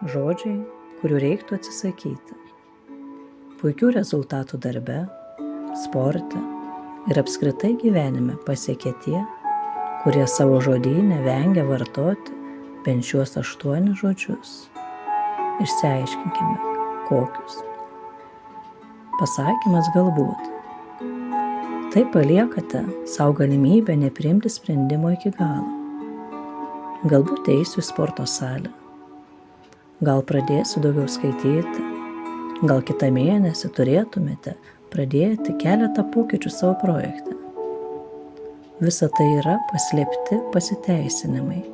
žodžiai, kurių reiktų atsisakyti. Puikių rezultatų darbe, sporte ir apskritai gyvenime pasiekia tie, kurie savo žodyne vengia vartoti bent šiuos 8 žodžius. Išsiaiškinkime, kokius. Pasakymas galbūt. Tai paliekate savo galimybę nepriimti sprendimo iki galo. Galbūt eisiu į sporto salę. Gal pradėsiu daugiau skaityti. Gal kitą mėnesį turėtumėte pradėti keletą pokyčių savo projekte. Visa tai yra paslėpti pasiteisinimai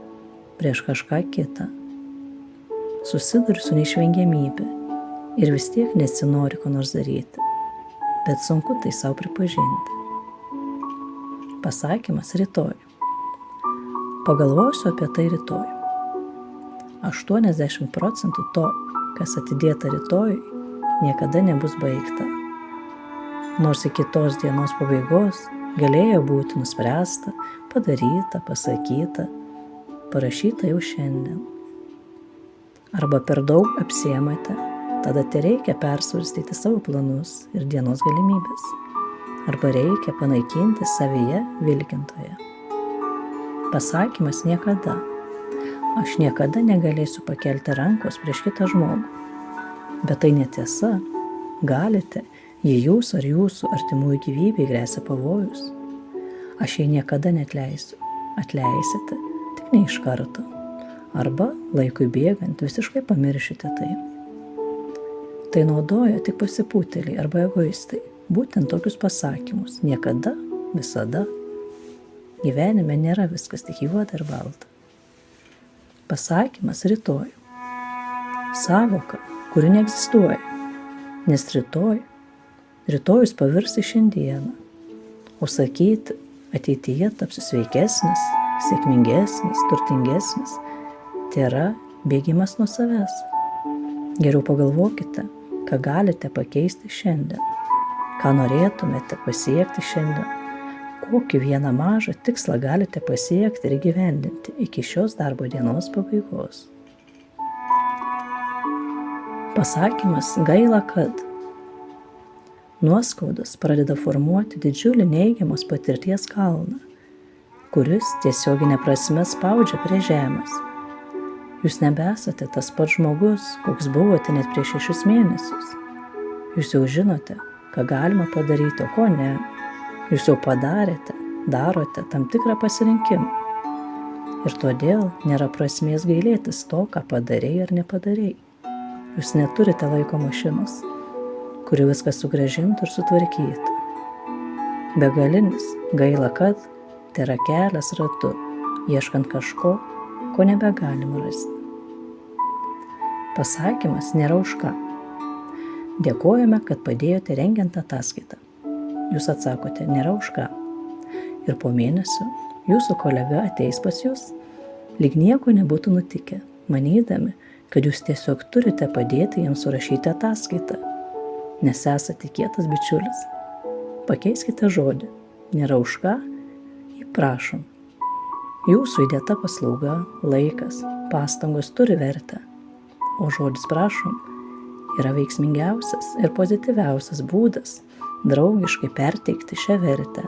prieš kažką kitą. Susiduri su neišvengiamybė ir vis tiek nesinori ko nors daryti, bet sunku tai savo pripažinti. Pasakymas rytoj. Pagalvosiu apie tai rytoj. 80% to, kas atidėta rytoj, niekada nebus baigta. Nors iki tos dienos pabaigos galėjo būti nuspręsta, padaryta, pasakyta, parašyta jau šiandien. Arba per daug apsiemate, tada tereikia persvarstyti savo planus ir dienos galimybės. Arba reikia panaikinti savyje vilkintoje. Pasakymas niekada. Aš niekada negalėsiu pakelti rankos prieš kitą žmogų. Bet tai netiesa. Galite, jei jūs ar jūsų artimųjų gyvybei gresia pavojus. Aš jai niekada neatleisiu. Atleisite, tik ne iš karto. Arba laikui bėgant visiškai pamiršite tai. Tai naudoja tik pasipūtėliai arba egoistai. Būtent tokius pasakymus. Niekada, visada. Gyvenime nėra viskas tik juoda ir balta. Pasakymas rytoj. Sąvoka, kuri neegzistuoja. Nes rytojus pavirs į šiandieną. O sakyti, ateityje tapsiu sveikesnis, sėkmingesnis, turtingesnis, tai yra bėgimas nuo savęs. Geriau pagalvokite, ką galite pakeisti šiandien. Ką norėtumėte pasiekti šiandien, kokį vieną mažą tikslą galite pasiekti ir įgyvendinti iki šios darbo dienos pabaigos. Pasakymas gaila, kad nuoskaudos pradeda formuoti didžiulį neigiamos patirties kalną, kuris tiesioginė prasme spaudžia prie žemės. Jūs nebesate tas pats žmogus, koks buvote net prieš 6 mėnesius. Jūs jau žinote, ką galima padaryti, o ko ne. Jūs jau padarėte, darote tam tikrą pasirinkimą. Ir todėl nėra prasmės gailėtis to, ką padarei ar nepadarei. Jūs neturite laiko mašinos, kuri viską sugrąžintų ir sutvarkytų. Begalinis gaila, kad tai yra kelias ratu, ieškant kažko, ko nebegalima rasti. Pasakymas nėra už ką. Dėkojame, kad padėjote rengiant ataskaitą. Jūs atsakote, nėra už ką. Ir po mėnesio jūsų kolega ateis pas jūs, lyg nieko nebūtų nutikę, manydami, kad jūs tiesiog turite padėti jiems surašyti ataskaitą, nes esate kietas bičiulis. Pakeiskite žodį, nėra už ką, prašom. Jūsų įdėta paslauga, laikas, pastangos turi vertę, o žodis prašom yra veiksmingiausias ir pozityviausias būdas draugiškai perteikti šią vertę.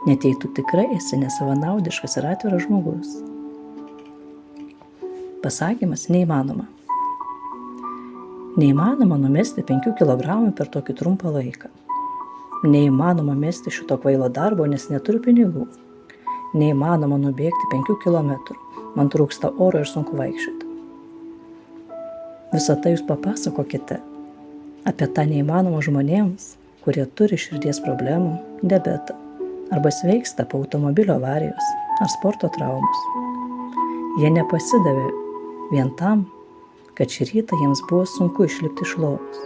Net jei tu tikrai esi nesavanaudiškas ir atviras žmogus. Pasakymas neįmanoma. Neįmanoma numesti 5 kilogramų per tokį trumpą laiką. Neįmanoma mesti šito kvailo darbo, nes neturiu pinigų. Neįmanoma nubėgti 5 kilometrų. Man trūksta oro ir sunku vaikščioti. Visą tai jūs papasakokite apie tą neįmanomą žmonėms, kurie turi širdies problemų, diabetą arba sveiksta po automobilio avarijos ar sporto traumos. Jie nepasidavė vien tam, kad šį rytą jiems buvo sunku išlipti iš lovos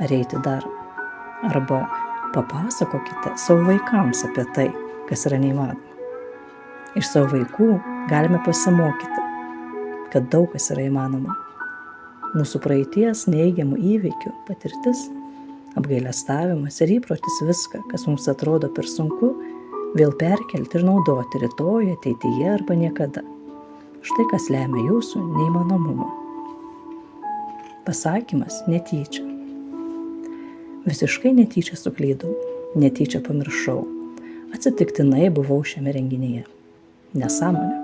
ar eiti darbą. Arba papasakokite savo vaikams apie tai, kas yra neįmanoma. Iš savo vaikų galime pasimokyti, kad daug kas yra įmanoma. Mūsų praeities neigiamų įvykių patirtis, apgailestavimas ir įprotis viską, kas mums atrodo per sunku, vėl perkelti ir naudoti rytoj, ateityje arba niekada. Štai kas lemia jūsų neįmanomumą. Pasakymas netyčia. Visiškai netyčia suklydau, netyčia pamiršau. Atsitiktinai buvau šiame renginyje. Nesąmonė.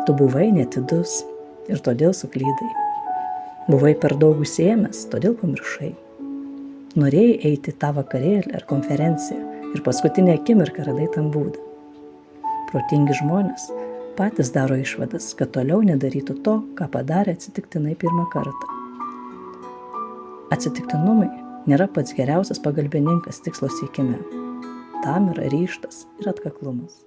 Tu buvai netidus ir todėl suklydai. Buvai per daug užsiėmęs, todėl pamiršai. Norėjai eiti tą vakarėlį ar konferenciją ir paskutinę akimirką radai tam būdą. Protingi žmonės patys daro išvadas, kad toliau nedarytų to, ką padarė atsitiktinai pirmą kartą. Atsitiktinumai nėra pats geriausias pagalbininkas tikslo siekime. Tam yra ryžtas ir atkaklumas.